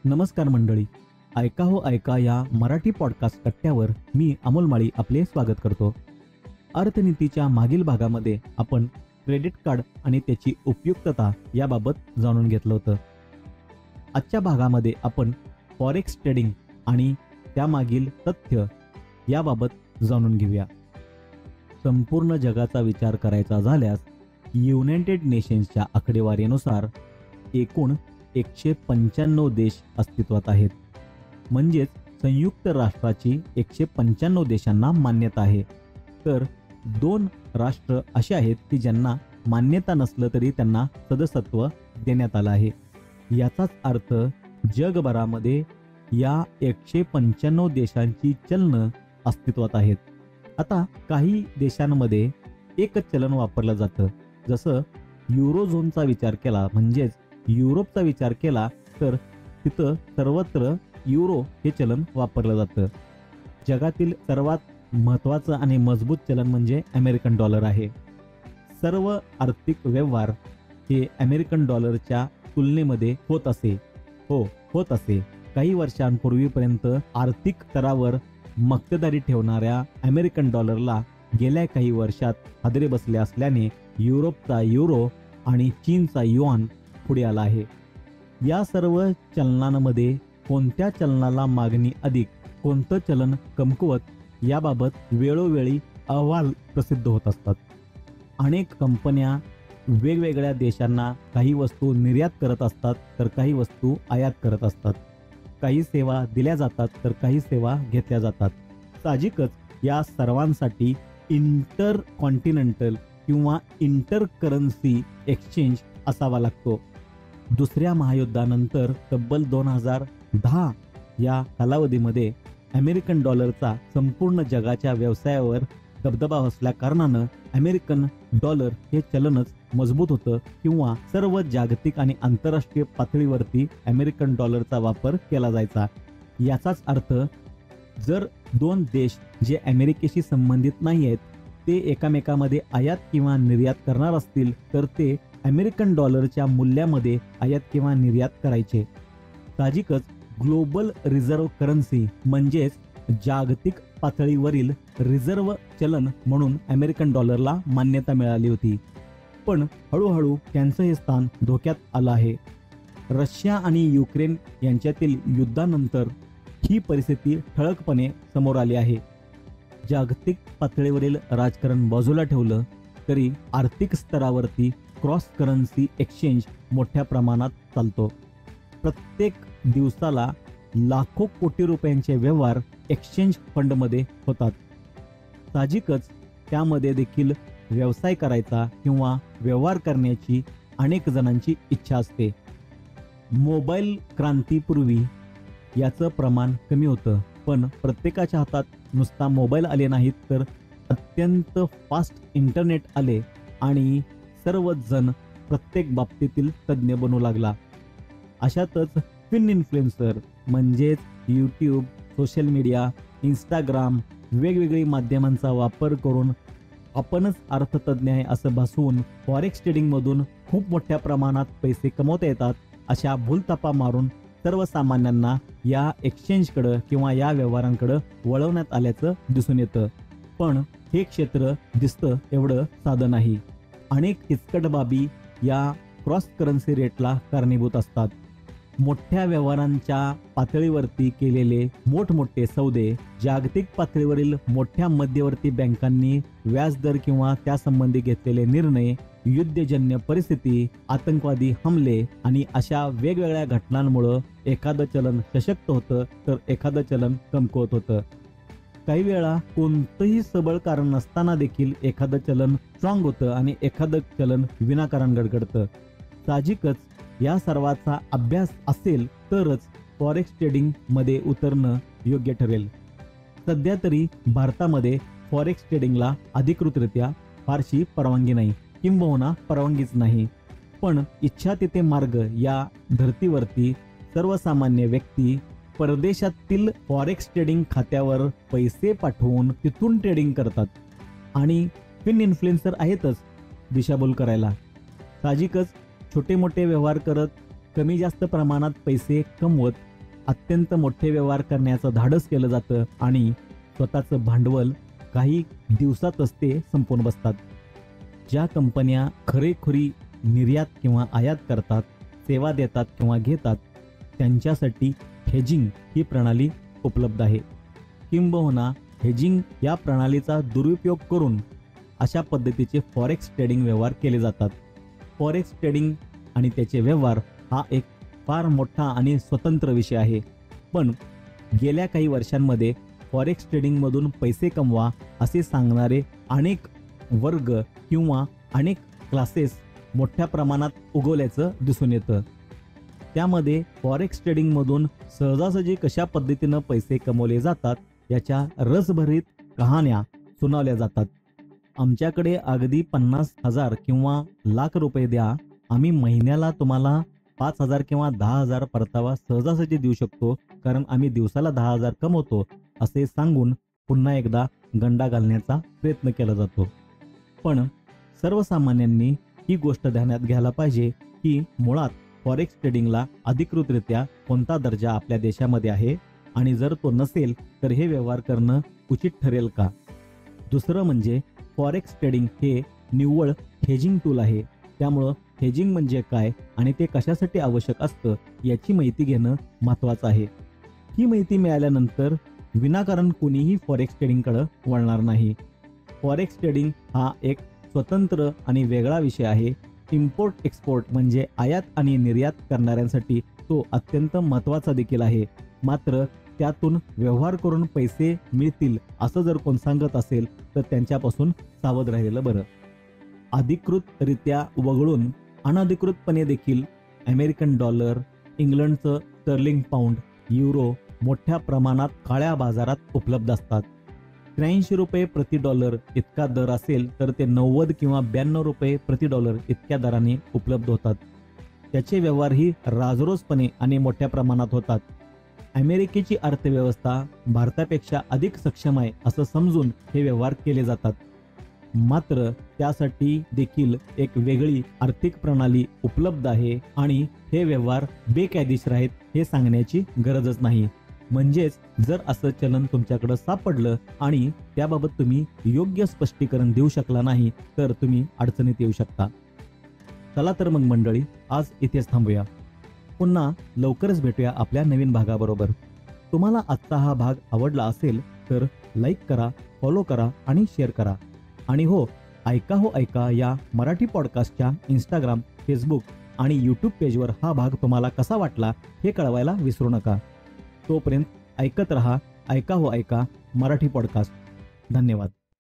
नमस्कार मंडळी. ऐका हो ऐका या मराठी पॉडकास्ट कट्ट्यावर मी अमोल माळी आपले स्वागत करतो. अर्थनीतीच्या मागील भागामध्ये आपण क्रेडिट कार्ड आणि त्याची उपयुक्तता याबाबत जाणून घेतलं होतं. आजच्या भागामध्ये आपण फॉरेक्स ट्रेडिंग आणि त्यामागील तथ्य याबाबत जाणून घेऊया. संपूर्ण जगाचा विचार करायचा झाल्यास युनायटेड नेशन्सच्या आकडेवारीनुसार एकूण 195 देश अस्तित्वात आहेत. म्हणजेच संयुक्त राष्ट्राची 195 देशांना मान्यता आहे. तर 2 राष्ट्र असे आहेत की ज्यांना मान्यता नसलं तरी त्यांना सदस्यत्व देण्यात आलं आहे. याचाच अर्थ जगभरामध्ये या 195 देशांची चलनं अस्तित्वात आहेत. आता काही देशांमध्ये एकच चलन वापरलं जातं. जसं युरोझोनचा विचार केला म्हणजेच युरोपचा विचार केला तर तिथं सर्वत्र युरो हे चलन वापरलं जातं. जगातील सर्वात महत्त्वाचं आणि मजबूत चलन म्हणजे अमेरिकन डॉलर आहे. सर्व आर्थिक व्यवहार हे अमेरिकन डॉलरच्या तुलनेमध्ये होत असे. काही वर्षांपूर्वीपर्यंत आर्थिक स्तरावर मक्तेदारी ठेवणाऱ्या अमेरिकन डॉलरला गेल्या काही वर्षात हादरे बसले असल्याने युरोपचा युरो आणि चीनचा युआन पुढे आला आहे. या सर्व चलनांमध्ये कोणत्या चलनाला मागणी अधिक, कोणतं चलन कमकुवत याबाबत वेळोवेळी अहवाल प्रसिद्ध होत असतात. अनेक कंपन्या वेगवेगळ्या देशांना काही वस्तू निर्यात करत असतात तर काही वस्तू आयात करत असतात. काही सेवा दिल्या जातात तर काही सेवा घेतल्या जातात. साहजिकच या सर्वांसाठी इंटर कॉन्टिनेंटल किंवा इंटर करन्सी एक्सचेंज असावा लागतो. दुसऱ्या महायुद्धानंतर तब्बल 2010 या कालावधीमध्ये अमेरिकन डॉलरचा संपूर्ण जगाच्या व्यवसायावर दबदबा असल्या कारणानं अमेरिकन डॉलर हे चलनच मजबूत होतं किंवा सर्व जागतिक आणि आंतरराष्ट्रीय पातळीवरती अमेरिकन डॉलरचा वापर केला जायचा. याचाच अर्थ जर 2 देश जे अमेरिकेशी संबंधित नाही आहेत ते एकामेकामध्ये आयात किंवा निर्यात करणार असतील तर ते अमेरिकन डॉलरच्या मूल्यामध्ये आयात किंवा निर्यात करायचे. साहजिकच ग्लोबल रिझर्व्ह करन्सी म्हणजेच जागतिक पातळीवरील रिझर्व्ह चलन म्हणून अमेरिकन डॉलरला मान्यता मिळाली होती. पण हळूहळू त्यांचं हे स्थान धोक्यात आलं आहे. रशिया आणि युक्रेन यांच्यातील युद्धानंतर ही परिस्थिती ठळकपणे समोर आली आहे. जागतिक पातळीवरील राजकारण बाजूला ठेवलं तरी आर्थिक स्तरावरती क्रॉस करन्सी एक्सचेंज मोठ्या प्रमाणात चालतो. प्रत्येक दिवसाला लाखो कोटी रुपयांचे व्यवहार एक्सचेंज फंडमध्ये होतात. साहजिकच त्यामध्ये देखील व्यवसाय करायचा किंवा व्यवहार करण्याची अनेक जणांची इच्छा असते. मोबाईल क्रांतीपूर्वी याचं प्रमाण कमी होतं, पण प्रत्येकाच्या हातात नुसता मोबाईल आले नाहीत तर अत्यंत फास्ट इंटरनेट आले आणि सर्वच जण प्रत्येक बाबतीतील तज्ज्ञ बनू लागला. अशातच फिन इन्फ्लुएन्सर म्हणजेच यूट्यूब, सोशल मीडिया, इंस्टाग्राम वेगवेगळी माध्यमांचा वापर करून आपणच अर्थतज्ञ आहे असं भासवून फॉरेक्स ट्रेडिंगमधून खूप मोठ्या प्रमाणात पैसे कमवता येतात अशा भूलथापा मारून सर्वसामान्यांना या एक्सचेंजकडं किंवा या व्यवहारांकडं वळवण्यात आल्याचं दिसून येतं. पण हे क्षेत्र दिसतं एवढं साधं नाही. अनेक किचकट बाबी या क्रॉस करन्सी रेटला कारणीभूत असतात. मोठ्या व्यवहारांच्या पातळीवरती केलेले मोठमोठे सौदे, जागतिक पातळीवरील मोठ्या मध्यवर्ती बँकांनी व्याजदर किंवा त्यासंबंधी घेतलेले निर्णय, युद्धजन्य परिस्थिती, आतंकवादी हमले आणि अशा वेगवेगळ्या घटनांमुळं एखादं चलन सशक्त होतं तर एखादं चलन कमकुवत होतं. काही वेळा कोणतंही सबळ कारण नसताना देखील एखादं चलन स्ट्रॉंग होतं आणि एखादं चलन विनाकारण गडगडतं. साहजिकच या सर्वाचा अभ्यास असेल तरच फॉरेक्स ट्रेडिंग मध्ये उतरणं योग्य ठरेल. सध्या तरी भारतामध्ये फॉरेक्स ट्रेडिंगला अधिकृतरित्या फारशी परवानगी नाही किंबहुना परवानगीच नाही. पण इच्छा तिथे मार्ग या धर्तीवरती सर्वसामान्य व्यक्ती परदेशातील फॉरेक्स ट्रेडिंग खात्यावर पैसे पाठवून तिथून ट्रेडिंग करतात आणि फिन इन्फ्लुएन्सर आहेतच दिशाभूल करायला. साहजिकच छोटे मोठे व्यवहार करत कमी जास्त प्रमाणात पैसे कमवत अत्यंत मोठे व्यवहार करण्याचं धाडस केलं जातं आणि स्वतःचं भांडवल काही दिवसातच ते संपवून बसतात. ज्या कंपन्या खरेखुरी निर्यात किंवा आयात करतात, सेवा देतात किंवा घेतात, त्यांच्यासाठी हेजिंग ही प्रणाली उपलब्ध आहे. किंबहुना हेजिंग या प्रणालीचा दुरुपयोग करून अशा पद्धतीचे फॉरेक्स ट्रेडिंग व्यवहार केले जातात. फॉरेक्स ट्रेडिंग आणि त्याचे व्यवहार हा एक फार मोठा आणि स्वतंत्र विषय आहे. पण गेल्या काही वर्षांमध्ये फॉरेक्स ट्रेडिंगमधून पैसे कमवा असे सांगणारे अनेक वर्ग किंवा अनेक क्लासेस मोठ्या प्रमाणात उगवल्याचं दिसून येतं. त्यामध्ये फॉरेक्स ट्रेडिंगमधून सहजासहजी कशा पद्धतीनं पैसे कमवले जातात याच्या रसभरीत कहाण्या सुनावल्या जातात. आमच्याकडे अगदी 50,000 किंवा लाख रुपये द्या, आम्ही महिन्याला तुम्हाला 5,000 किंवा 10,000 परतावा सहजासहजी देऊ शकतो, कारण आम्ही दिवसाला 10,000 कमवतो असे सांगून पुन्हा एकदा गंडा घालण्याचा प्रयत्न केला जातो. पण सर्वसामान्यांनी ही गोष्ट ध्यानात घ्यायला पाहिजे की मुळात फॉरेक्स ट्रेडिंगला अधिकृतरित्या कोणता दर्जा आपल्या देशामध्ये आहे आणि जर तो नसेल तर हे व्यवहार करणं उचित ठरेल का. दुसरं म्हणजे फॉरेक्स ट्रेडिंग हे निव्वळ हेजिंग टूल आहे. त्यामुळं हेजिंग म्हणजे काय आणि ते कशासाठी आवश्यक असतं याची माहिती घेणं महत्त्वाचं आहे. ही माहिती मिळाल्यानंतर विनाकारण कोणीही फॉरेक्स ट्रेडिंगकडे वळणार नाही. फॉरेक्स ट्रेडिंग हा एक स्वतंत्र आणि वेगळा विषय आहे. इम्पोर्ट एक्सपोर्ट म्हणजे आयात आणि निर्यात करणाऱ्यांसाठी तो अत्यंत महत्त्वाचा देखील आहे. मात्र त्यातून व्यवहार करून पैसे मिळतील असं जर कोण सांगत असेल तर त्यांच्यापासून सावध राहिलेलं बरं. अधिकृतरित्या वगळून अनधिकृतपणे देखील अमेरिकन डॉलर, इंग्लंडचं स्टर्लिंग पाऊंड, युरो मोठ्या प्रमाणात काळ्या बाजारात उपलब्ध असतात. 83 रुपये प्रति डॉलर इतका दर असेल तर ते 90 किंवा 92 रुपये प्रति डॉलर इतक्या दराने उपलब्ध होतात. त्याचे व्यवहारही राजरोसपणे आणि मोठ्या प्रमाणात होतात. अमेरिकेची अर्थव्यवस्था भारतापेक्षा अधिक सक्षम आहे असं समजून हे व्यवहार केले जातात. मात्र त्यासाठी देखील एक वेगळी आर्थिक प्रणाली उपलब्ध आहे आणि हे व्यवहार बेकायदेशीर आहेत हे सांगण्याची गरजच नाही. म्हणजेच जर असं चलन तुमच्याकडे सापडलं आणि त्याबाबत तुम्ही योग्य स्पष्टीकरण देऊ शकला नाही तर तुम्ही अडचणीत येऊ शकता. चला तर मग मंडळी, आज इथेच थांबूया. पुन्हा लवकरच भेटूया आपल्या नवीन भागाबरोबर. तुम्हाला आजचा हा भाग आवडला असेल तर लाईक करा, फॉलो करा आणि शेअर करा. आणि हो, ऐका या मराठी पॉडकास्टच्या इंस्टाग्राम, फेसबुक आणि यूट्यूब पेजवर हा भाग तुम्हाला कसा वाटला हे कळवायला विसरू नका. तोपर्यंत ऐकत रहा ऐका मराठी पॉडकास्ट. धन्यवाद.